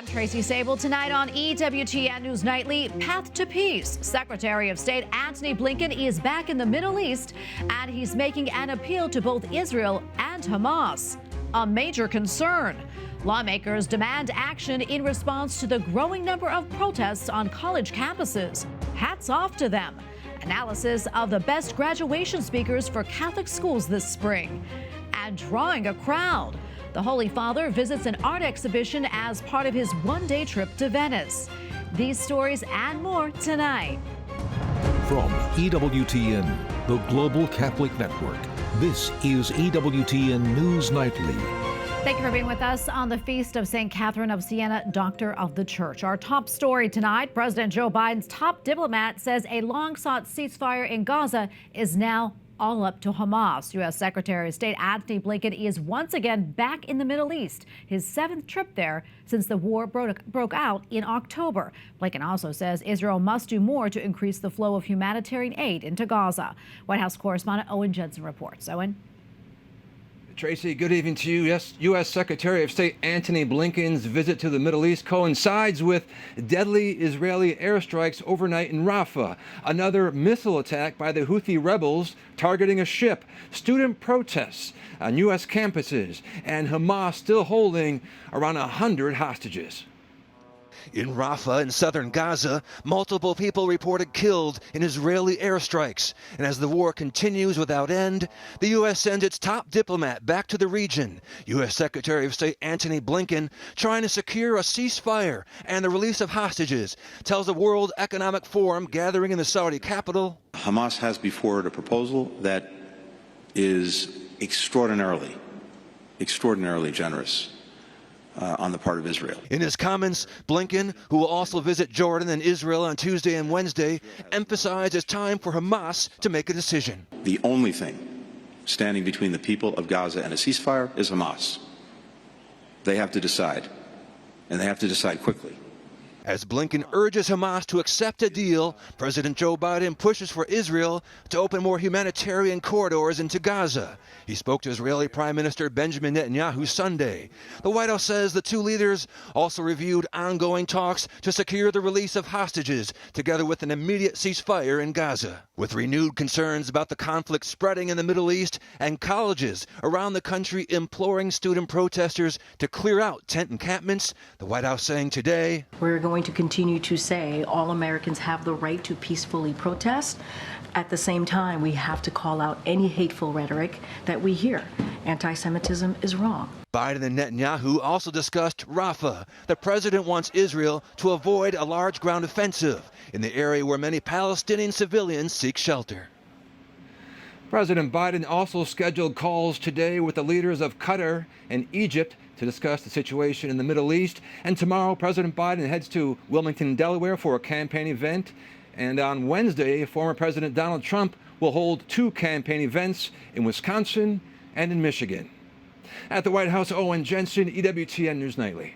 I'm Tracy Sabol. Tonight on EWTN News Nightly, Path to Peace. Secretary of State Antony Blinken is back in the Middle East, and he's making an appeal to both Israel and Hamas. A major concern. Lawmakers demand action in response to the growing number of protests on college campuses. Hats off to them. Analysis of the best graduation speakers for Catholic schools this spring. And drawing a crowd. The Holy Father visits an art exhibition as part of his one-day trip to Venice. These stories and more tonight. From EWTN, the Global Catholic Network, this is EWTN News Nightly. Thank you for being with us on the Feast of St. Catherine of Siena, Doctor of the Church. Our top story tonight, President Joe Biden's top diplomat says a long-sought ceasefire in Gaza is now all up to Hamas. U.S. Secretary of State Antony Blinken is once again back in the Middle East, his 7th trip there since the war broke out in October. Blinken also says Israel must do more to increase the flow of humanitarian aid into Gaza. White House correspondent Owen Jensen reports. Owen? Tracy, good evening to you. Yes, U.S. Secretary of State Antony Blinken's visit to the Middle East coincides with deadly Israeli airstrikes overnight in Rafah, another missile attack by the Houthi rebels targeting a ship, student protests on U.S. campuses, and Hamas still holding around 100 hostages. In Rafah in southern Gaza, multiple people reported killed in Israeli airstrikes. And as the war continues without end, the U.S. sends its top diplomat back to the region. U.S. Secretary of State Antony Blinken, trying to secure a ceasefire and the release of hostages, tells the World Economic Forum gathering in the Saudi capital. Hamas has before it a proposal that is extraordinarily generous. On the part of Israel. In his comments, Blinken, who will also visit Jordan and Israel on Tuesday and Wednesday, emphasized it's time for Hamas to make a decision. The only thing standing between the people of Gaza and a ceasefire is Hamas. They have to decide, and they have to decide quickly. As Blinken urges Hamas to accept a deal, President Joe Biden pushes for Israel to open more humanitarian corridors into Gaza. He spoke to Israeli Prime Minister Benjamin Netanyahu Sunday. The White House says the two leaders also reviewed ongoing talks to secure the release of hostages, together with an immediate ceasefire in Gaza. With renewed concerns about the conflict spreading in the Middle East and colleges around the country imploring student protesters to clear out tent encampments, the White House saying today, we're going to continue to say all Americans have the right to peacefully protest. At the same time, we have to call out any hateful rhetoric that we hear. Anti-Semitism is wrong. Biden and Netanyahu also discussed Rafah. The president wants Israel to avoid a large ground offensive in the area where many Palestinian civilians seek shelter. President Biden also scheduled calls today with the leaders of Qatar and Egypt to discuss the situation in the Middle East. And tomorrow, President Biden heads to Wilmington, Delaware for a campaign event. And on Wednesday, former President Donald Trump will hold 2 campaign events in Wisconsin and in Michigan. At the White House, Owen Jensen, EWTN News Nightly.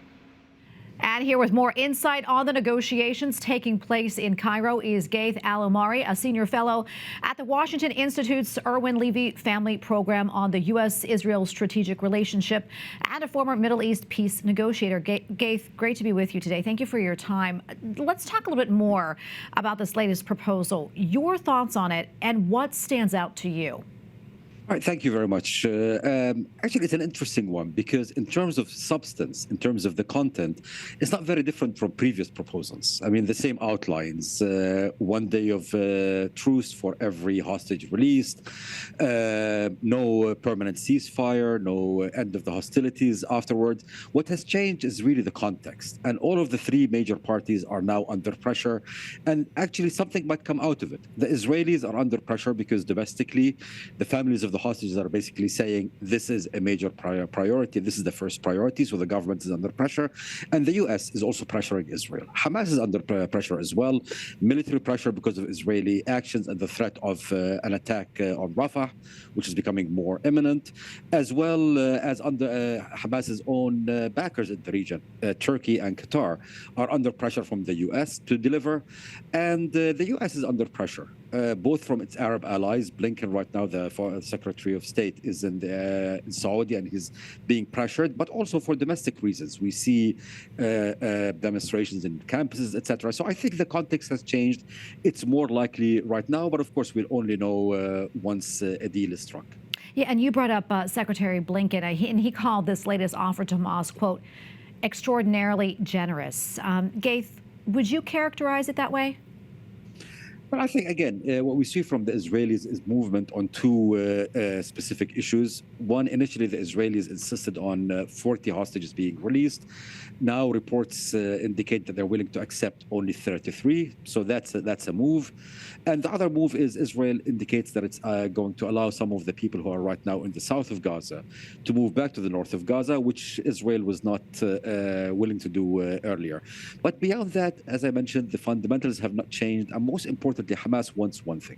And here with more insight on the negotiations taking place in Cairo is Gaith Al-Omari, a senior fellow at the Washington Institute's Irwin Levy Family Program on the U.S.-Israel strategic relationship and a former Middle East peace negotiator. Gaith, great to be with you today. Thank you for your time. Let's talk a little bit more about this latest proposal, your thoughts on it, and what stands out to you. All right, thank you very much. Actually, it's an interesting one because in terms of substance, in terms of the content, it's not very different from previous proposals. I mean, the same outlines, 1 day of truce for every hostage released, no permanent ceasefire, no end of the hostilities afterwards. What has changed is really the context. And all of the 3 major parties are now under pressure. And actually, something might come out of it. The Israelis are under pressure because domestically, the families of the hostages are basically saying this is a major priority. This is the first priority, so the government is under pressure. And the U.S. is also pressuring Israel. Hamas is under pressure as well, military pressure because of Israeli actions and the threat of an attack on Rafah, which is becoming more imminent, as well as under Hamas's own backers in the region. Turkey and Qatar are under pressure from the U.S. to deliver, and the U.S. is under pressure both from its Arab allies. Blinken right now, the Secretary of State, is in Saudi and he's being pressured, but also for domestic reasons. We see demonstrations in campuses, etc. So I think the context has changed. It's more likely right now, but of course we'll only know once a deal is struck. Yeah, and you brought up Secretary Blinken, and he called this latest offer to Hamas, quote, extraordinarily generous. Gaith, would you characterize it that way? Well, I think, again, what we see from the Israelis is movement on two specific issues. One, initially, the Israelis insisted on 40 hostages being released. Now, reports indicate that they're willing to accept only 33. So that's a move. And the other move is Israel indicates that it's going to allow some of the people who are right now in the south of Gaza to move back to the north of Gaza, which Israel was not willing to do earlier. But beyond that, as I mentioned, the fundamentals have not changed. And most importantly, Hamas wants one thing.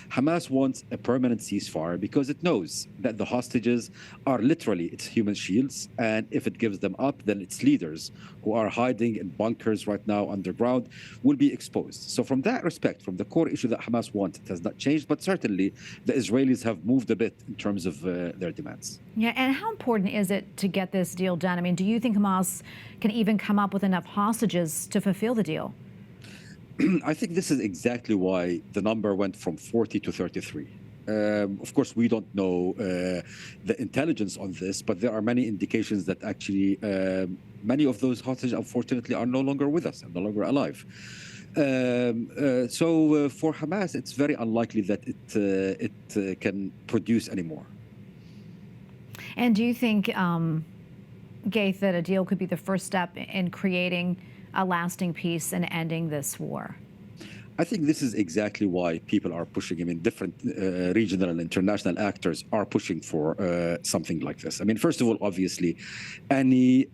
Hamas wants a permanent ceasefire because it knows that the hostages are literally its human shields. And if it gives them up, then its leaders, who are hiding in bunkers right now underground, will be exposed. So from that respect, from the core issue that Hamas wants, it has not changed. But certainly, the Israelis have moved a bit in terms of their demands. Yeah, and how important is it to get this deal done? I mean, do you think Hamas can even come up with enough hostages to fulfill the deal? I think this is exactly why the number went from 40 to 33. Of course, we don't know the intelligence on this, but there are many indications that actually many of those hostages, unfortunately, are no longer with us and no longer alive. So for Hamas, it's very unlikely that it can produce anymore. And do you think, Gaith, that a deal could be the first step in creating a lasting peace and ending this war? I think this is exactly why people are pushing. I mean, different regional and international actors are pushing for something like this. I mean, first of all, obviously, any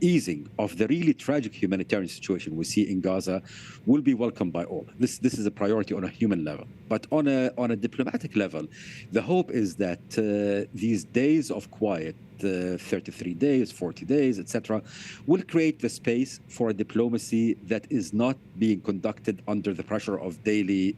easing of the really tragic humanitarian situation we see in Gaza will be welcomed by all. This is a priority on a human level. But on a diplomatic level, the hope is that these days of quiet, 33 days, 40 days, etc., will create the space for a diplomacy that is not being conducted under the pressure of daily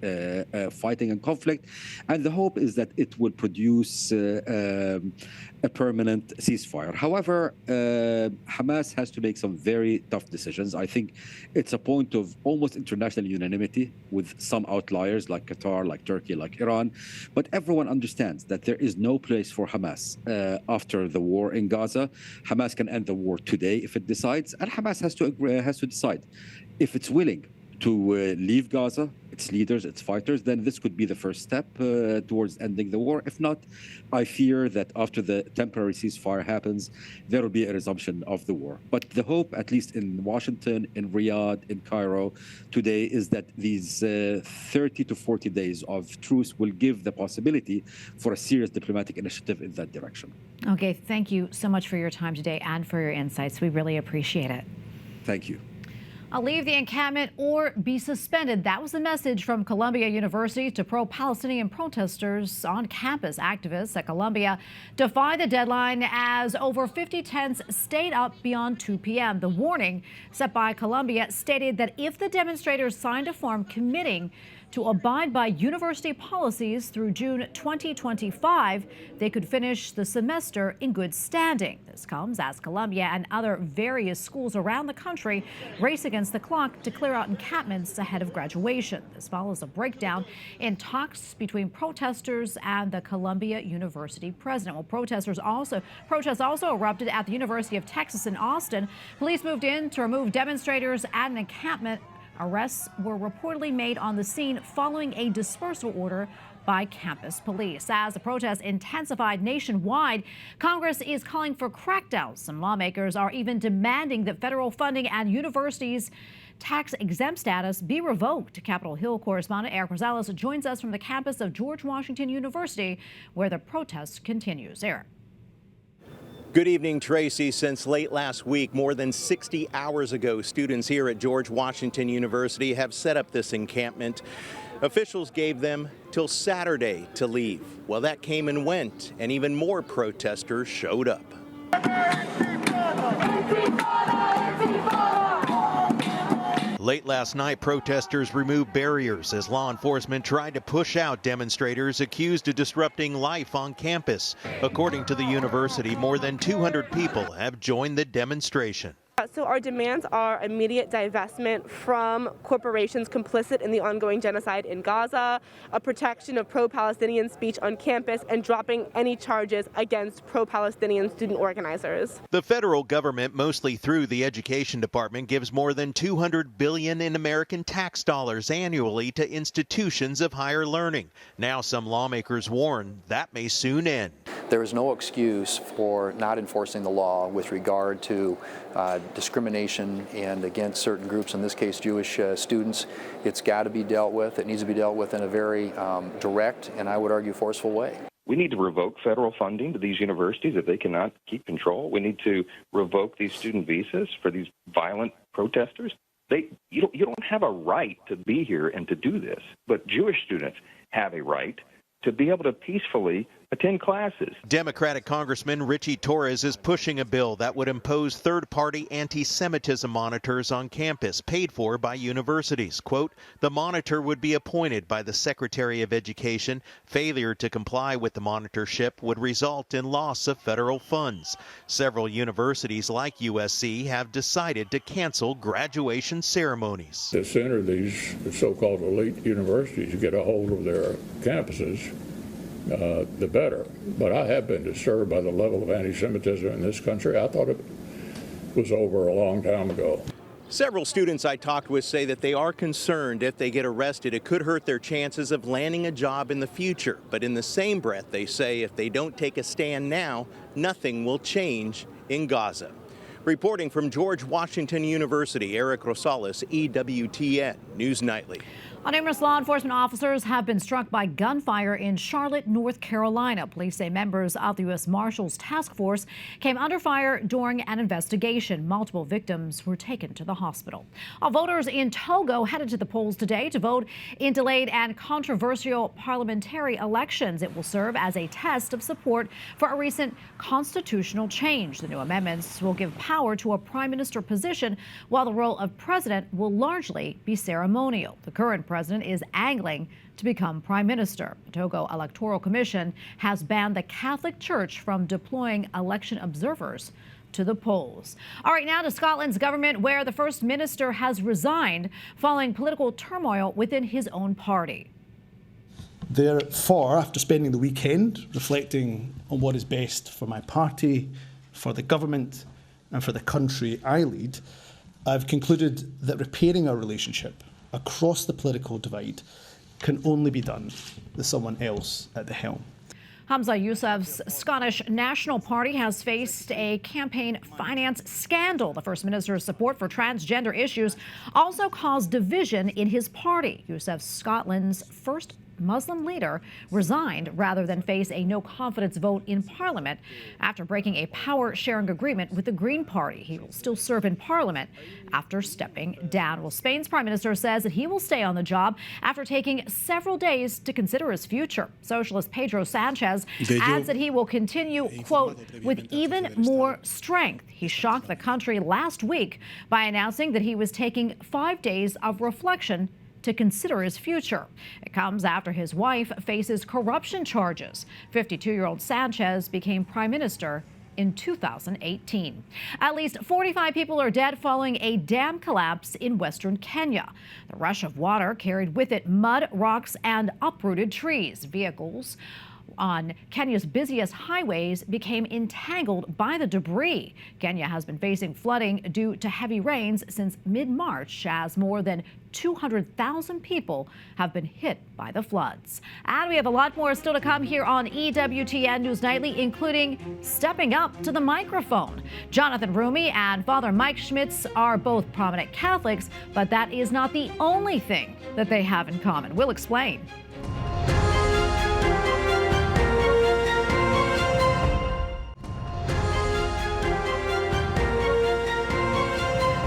fighting and conflict. And the hope is that it will produce a permanent ceasefire. However, Hamas has to make some very tough decisions. I think it's a point of almost international unanimity with some outliers like Qatar, like Turkey, like Iran. But everyone understands that there is no place for Hamas after the war in Gaza. Hamas can end the war today if it decides, and Hamas has to decide if it's willing to leave Gaza, its leaders, its fighters. Then this could be the first step towards ending the war. If not, I fear that after the temporary ceasefire happens, there will be a resumption of the war. But the hope, at least in Washington, in Riyadh, in Cairo today, is that these 30 to 40 days of truce will give the possibility for a serious diplomatic initiative in that direction. Okay, thank you so much for your time today and for your insights. We really appreciate it. Thank you. I'll leave the encampment or be suspended. That was the message from Columbia University to pro-Palestinian protesters on campus. Activists at Columbia defy the deadline as over 50 tents stayed up beyond 2 p.m. The warning set by Columbia stated that if the demonstrators signed a form committing to abide by university policies through June 2025, they could finish the semester in good standing. This comes as Columbia and other various schools around the country race against the clock to clear out encampments ahead of graduation. This follows a breakdown in talks between protesters and the Columbia University president. Well, protests also erupted at the University of Texas in Austin. Police moved in to remove demonstrators at an encampment. Arrests were reportedly made on the scene following a dispersal order by campus police. As the protests intensified nationwide, Congress is calling for crackdowns. Some lawmakers are even demanding that federal funding and universities' tax-exempt status be revoked. Capitol Hill correspondent Eric Rosales joins us from the campus of George Washington University, where the protest continues. Eric. Good evening, Tracy. Since late last week, more than 60 hours ago, students here at George Washington University have set up this encampment. Officials gave them till Saturday to leave. Well, that came and went, and even more protesters showed up. Late last night, protesters removed barriers as law enforcement tried to push out demonstrators accused of disrupting life on campus. According to the university, more than 200 people have joined the demonstration. So our demands are immediate divestment from corporations complicit in the ongoing genocide in Gaza, a protection of pro-Palestinian speech on campus, and dropping any charges against pro-Palestinian student organizers. The federal government, mostly through the Education Department, gives more than $200 billion in American tax dollars annually to institutions of higher learning. Now some lawmakers warn that may soon end. There is no excuse for not enforcing the law with regard to discrimination and against certain groups, in this case Jewish students. It's got to be dealt with. It needs to be dealt with in a very direct and, I would argue, forceful way. We need to revoke federal funding to these universities if they cannot keep control. We need to revoke these student visas for these violent protesters. You don't have a right to be here and to do this, but Jewish students have a right to be able to peacefully attend classes. Democratic Congressman Richie Torres is pushing a bill that would impose third-party anti-Semitism monitors on campus, paid for by universities. Quote, the monitor would be appointed by the Secretary of Education. Failure to comply with the monitorship would result in loss of federal funds. Several universities like USC have decided to cancel graduation ceremonies. The sooner these so-called elite universities get a hold of their campuses, the better. But I have been disturbed by the level of anti-Semitism in this country. I thought it was over a long time ago. Several students I talked with say that they are concerned if they get arrested, it could hurt their chances of landing a job in the future. But in the same breath, they say if they don't take a stand now, nothing will change in Gaza. Reporting from George Washington University, Eric Rosales, EWTN News Nightly. Numerous law enforcement officers have been struck by gunfire in Charlotte, North Carolina. Police say members of the U.S. Marshals Task Force came under fire during an investigation. Multiple victims were taken to the hospital. Voters in Togo headed to the polls today to vote in delayed and controversial parliamentary elections. It will serve as a test of support for a recent constitutional change. The new amendments will give power to a prime minister position, while the role of president will largely be ceremonial. The current president is angling to become prime minister. The Togo Electoral Commission has banned the Catholic Church from deploying election observers to the polls. All right, now to Scotland's government, where the First Minister has resigned following political turmoil within his own party. Therefore, after spending the weekend reflecting on what is best for my party, for the government and for the country I lead, I've concluded that repairing our relationship across the political divide can only be done with someone else at the helm. Hamza Yousaf's Scottish National Party has faced a campaign finance scandal. The First Minister's support for transgender issues also caused division in his party. Yousaf, Scotland's first Muslim leader, resigned rather than face a no-confidence vote in Parliament after breaking a power-sharing agreement with the Green Party. He will still serve in Parliament after stepping down. Well, Spain's Prime Minister says that he will stay on the job after taking several days to consider his future. Socialist Pedro Sanchez adds that he will continue, quote, with even more strength. He shocked the country last week by announcing that he was taking 5 days of reflection to consider his future. It comes after his wife faces corruption charges. 52-year-old Sanchez became prime minister in 2018. At least 45 people are dead following a dam collapse in western Kenya. The rush of water carried with it mud, rocks, and uprooted trees. Vehicles on Kenya's busiest highways became entangled by the debris. Kenya has been facing flooding due to heavy rains since mid-March, as more than 200,000 people have been hit by the floods. And we have a lot more still to come here on EWTN News Nightly, including stepping up to the microphone. Jonathan Rumi and Father Mike Schmitz are both prominent Catholics, but that is not the only thing that they have in common. We'll explain.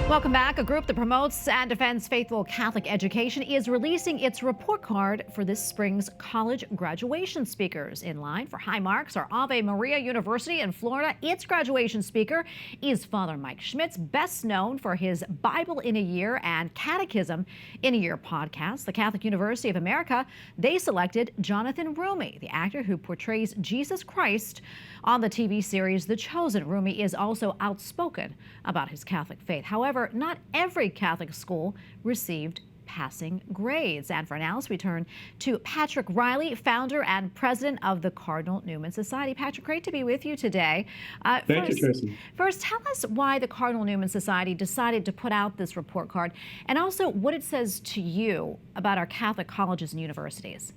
Welcome back. A group that promotes and defends faithful Catholic education is releasing its report card for this spring's college graduation speakers. In line for high marks are Ave Maria University in Florida. Its graduation speaker is Father Mike Schmitz, best known for his Bible in a Year and Catechism in a Year podcast. The Catholic University of America, they selected Jonathan Roumie, the actor who portrays Jesus Christ on the TV series The Chosen. Roumie is also outspoken about his Catholic faith. However, not every Catholic school received passing grades. And for analysis, we turn to Patrick Riley, founder and president of the Cardinal Newman Society. Patrick, great to be with you today. Thank you, Tracy. First, tell us why the Cardinal Newman Society decided to put out this report card, and also what it says to you about our Catholic colleges and universities.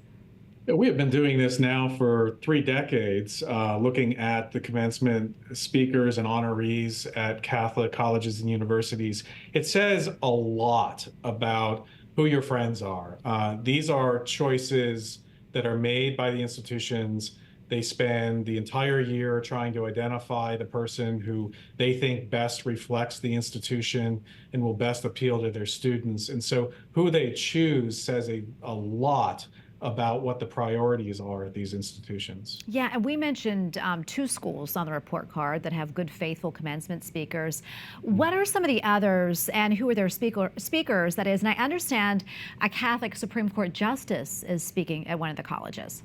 We have been doing this now for 3 decades, looking at the commencement speakers and honorees at Catholic colleges and universities. It says a lot about who your friends are. These are choices that are made by the institutions. They spend the entire year trying to identify the person who they think best reflects the institution and will best appeal to their students. And so who they choose says a lot about what the priorities are at these institutions. Yeah, and we mentioned 2 schools on the report card that have good, faithful commencement speakers. What are some of the others, and who are their speakers? That is, and I understand a Catholic Supreme Court justice is speaking at one of the colleges.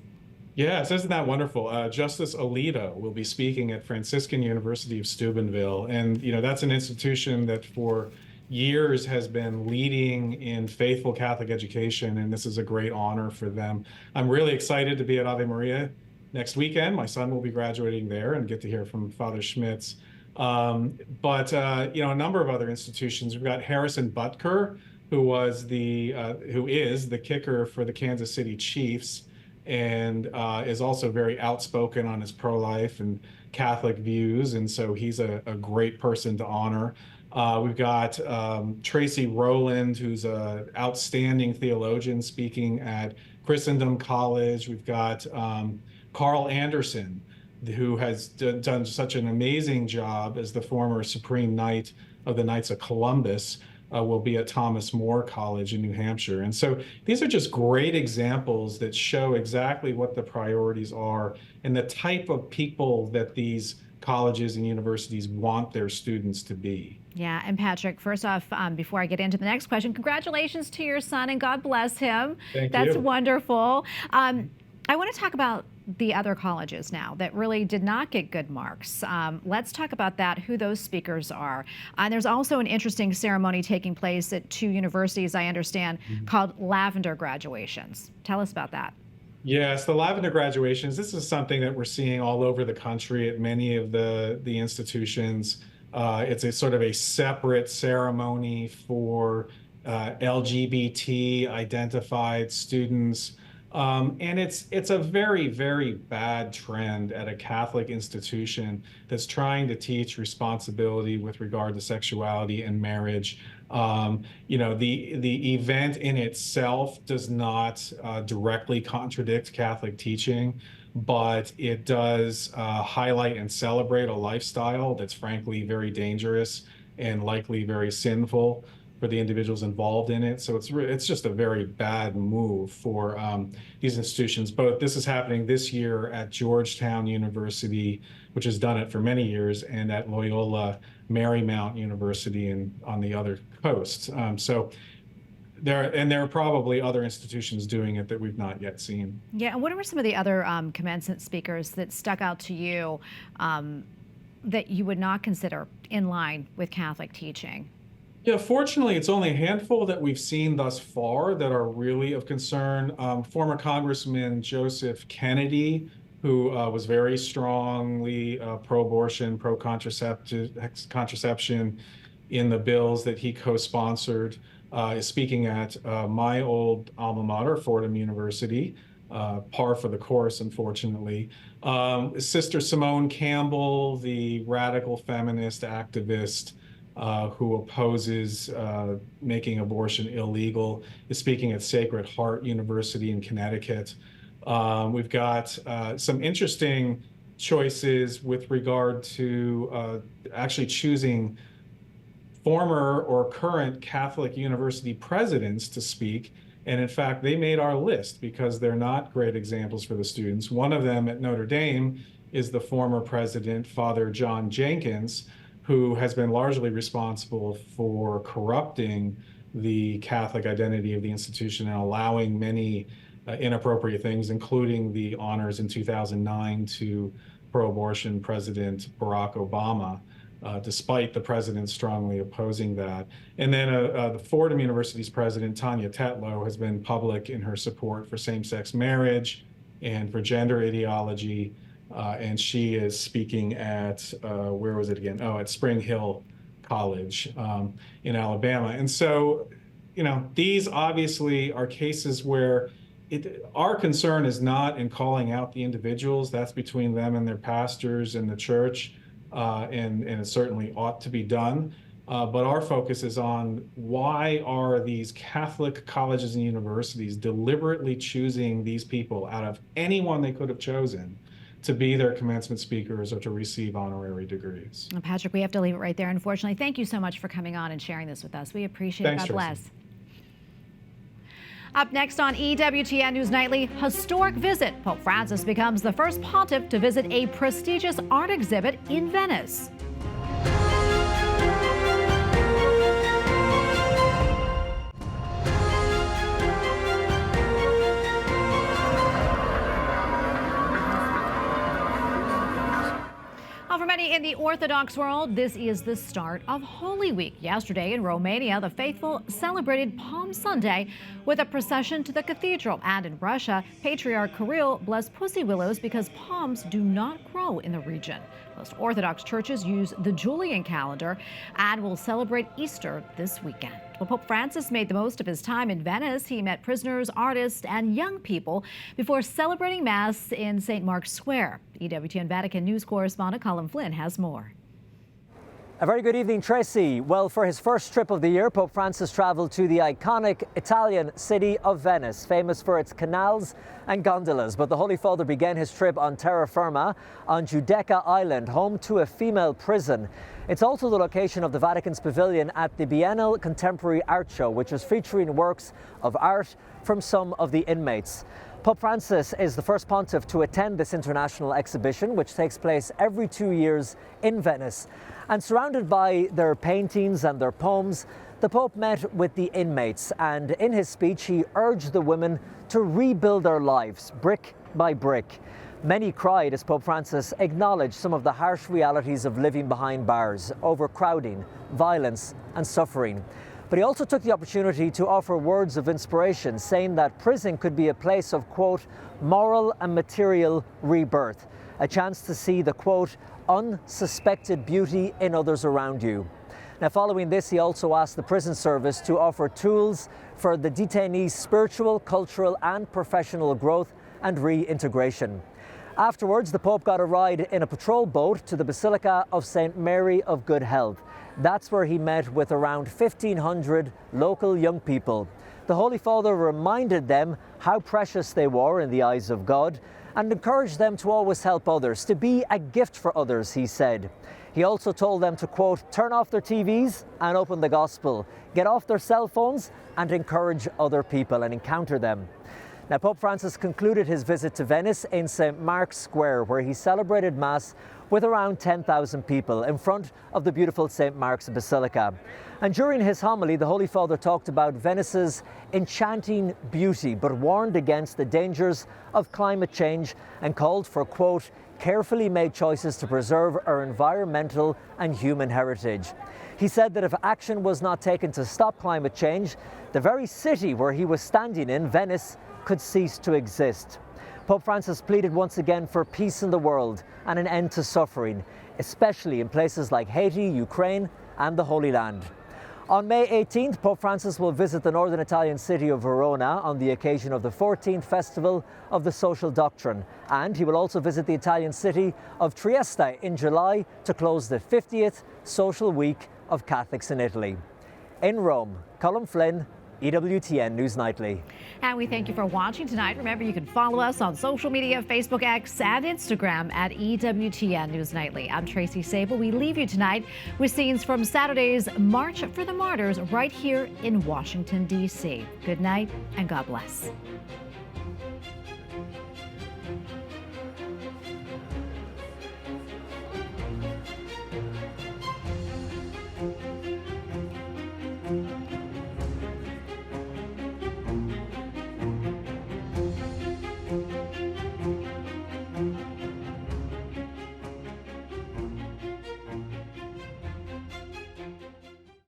Yes, isn't that wonderful? Justice Alito will be speaking at Franciscan University of Steubenville, and that's an institution that for years has been leading in faithful Catholic education, and this is a great honor for them. I'm really excited to be at Ave Maria next weekend. My son will be graduating there and get to hear from Father Schmitz. But a number of other institutions. We've got Harrison Butker, who is the kicker for the Kansas City Chiefs, and is also very outspoken on his pro-life and Catholic views, and so he's a great person to honor. We've got Tracy Rowland, who's an outstanding theologian speaking at Christendom College. We've got Carl Anderson, who has done such an amazing job as the former Supreme Knight of the Knights of Columbus, will be at Thomas More College in New Hampshire. And so these are just great examples that show exactly what the priorities are and the type of people that these colleges and universities want their students to be. Yeah, and Patrick, first off, before I get into the next question, congratulations to your son and God bless him. Thank That's you. Wonderful. I want to talk about the other colleges now that really did not get good marks. Let's talk about that, who those speakers are. There's also an interesting ceremony taking place at 2 universities, I understand, called Lavender Graduations. Tell us about that. Yes, the Lavender Graduations, this is something that we're seeing all over the country at many of the institutions. It's a sort of a separate ceremony for LGBT identified students. And it's a very, very bad trend at a Catholic institution that's trying to teach responsibility with regard to sexuality and marriage. The event in itself does not directly contradict Catholic teaching, but it does highlight and celebrate a lifestyle that's frankly very dangerous and likely very sinful for the individuals involved in it. So it's just a very bad move for these institutions. Both this is happening this year at Georgetown University, which has done it for many years, and at Loyola Marymount University on the other coast. So there are probably other institutions doing it that we've not yet seen. Yeah, and what are some of the other commencement speakers that stuck out to you that you would not consider in line with Catholic teaching? Yeah, fortunately, it's only a handful that we've seen thus far that are really of concern. Former Congressman Joseph Kennedy, who was very strongly pro-abortion, pro-contraception in the bills that he co-sponsored, is speaking at my old alma mater, Fordham University, par for the course, unfortunately. Sister Simone Campbell, the radical feminist activist who opposes making abortion illegal, is speaking at Sacred Heart University in Connecticut. We've got some interesting choices with regard to actually choosing former or current Catholic university presidents to speak. And in fact, they made our list because they're not great examples for the students. One of them at Notre Dame is the former president, Father John Jenkins, who has been largely responsible for corrupting the Catholic identity of the institution and allowing many inappropriate things, including the honors in 2009 to pro-abortion President Barack Obama, despite the president strongly opposing that. And then the Fordham University's president, Tanya Tetlow, has been public in her support for same-sex marriage and for gender ideology. And she is speaking at, where was it again? Oh, at Spring Hill College in Alabama. And so, you know, these obviously are cases where our concern is not in calling out the individuals. That's between them and their pastors and the church, and it certainly ought to be done. But our focus is on why are these Catholic colleges and universities deliberately choosing these people out of anyone they could have chosen to be their commencement speakers or to receive honorary degrees. Well, Patrick, we have to leave it right there, unfortunately. Thank you so much for coming on and sharing this with us. We appreciate it. God bless. Up next on EWTN News Nightly, historic visit. Pope Francis becomes the first pontiff to visit a prestigious art exhibit in Venice. For many in the Orthodox world, this is the start of Holy Week. Yesterday in Romania, the faithful celebrated Palm Sunday with a procession to the cathedral. And in Russia, Patriarch Kirill blessed pussy willows because palms do not grow in the region. Most Orthodox churches use the Julian calendar and will celebrate Easter this weekend. Well, Pope Francis made the most of his time in Venice. He met prisoners, artists, and young people before celebrating Mass in St. Mark's Square. EWTN Vatican News correspondent Colin Flynn has more. A very good evening, Tracy. Well, for his first trip of the year, Pope Francis traveled to the iconic Italian city of Venice, famous for its canals and gondolas. But the Holy Father began his trip on terra firma on Giudecca Island, home to a female prison. It's also the location of the Vatican's pavilion at the Biennial Contemporary Art Show, which is featuring works of art from some of the inmates. Pope Francis is the first pontiff to attend this international exhibition, which takes place every 2 years in Venice. And surrounded by their paintings and their poems, the Pope met with the inmates, and in his speech he urged the women to rebuild their lives brick by brick. Many cried as Pope Francis acknowledged some of the harsh realities of living behind bars: overcrowding, violence and suffering. But he also took the opportunity to offer words of inspiration, saying that prison could be a place of, quote, moral and material rebirth, a chance to see the, quote, unsuspected beauty in others around you. Now, following this, he also asked the prison service to offer tools for the detainees' spiritual, cultural and professional growth and reintegration. Afterwards, the Pope got a ride in a patrol boat to the Basilica of St. Mary of Good Health. That's where he met with around 1,500 local young people. The Holy Father reminded them how precious they were in the eyes of God and encouraged them to always help others, to be a gift for others, he said. He also told them to, quote, turn off their TVs and open the gospel, get off their cell phones and encourage other people and encounter them. Now, Pope Francis concluded his visit to Venice in St. Mark's Square, where he celebrated Mass with around 10,000 people in front of the beautiful St. Mark's Basilica. And during his homily, the Holy Father talked about Venice's enchanting beauty, but warned against the dangers of climate change and called for, quote, carefully made choices to preserve our environmental and human heritage. He said that if action was not taken to stop climate change, the very city where he was standing in, Venice, could cease to exist. Pope Francis pleaded once again for peace in the world and an end to suffering, especially in places like Haiti, Ukraine, and the Holy Land. On May 18th, Pope Francis will visit the northern Italian city of Verona on the occasion of the 14th Festival of the Social Doctrine, and he will also visit the Italian city of Trieste in July to close the 50th Social Week of Catholics in Italy. In Rome, Colin Flynn, EWTN News Nightly. And we thank you for watching tonight. Remember, you can follow us on social media, Facebook, X, and Instagram at EWTN News Nightly. I'm Tracy Sabol. We leave you tonight with scenes from Saturday's March for the Martyrs right here in Washington, D.C. Good night and God bless.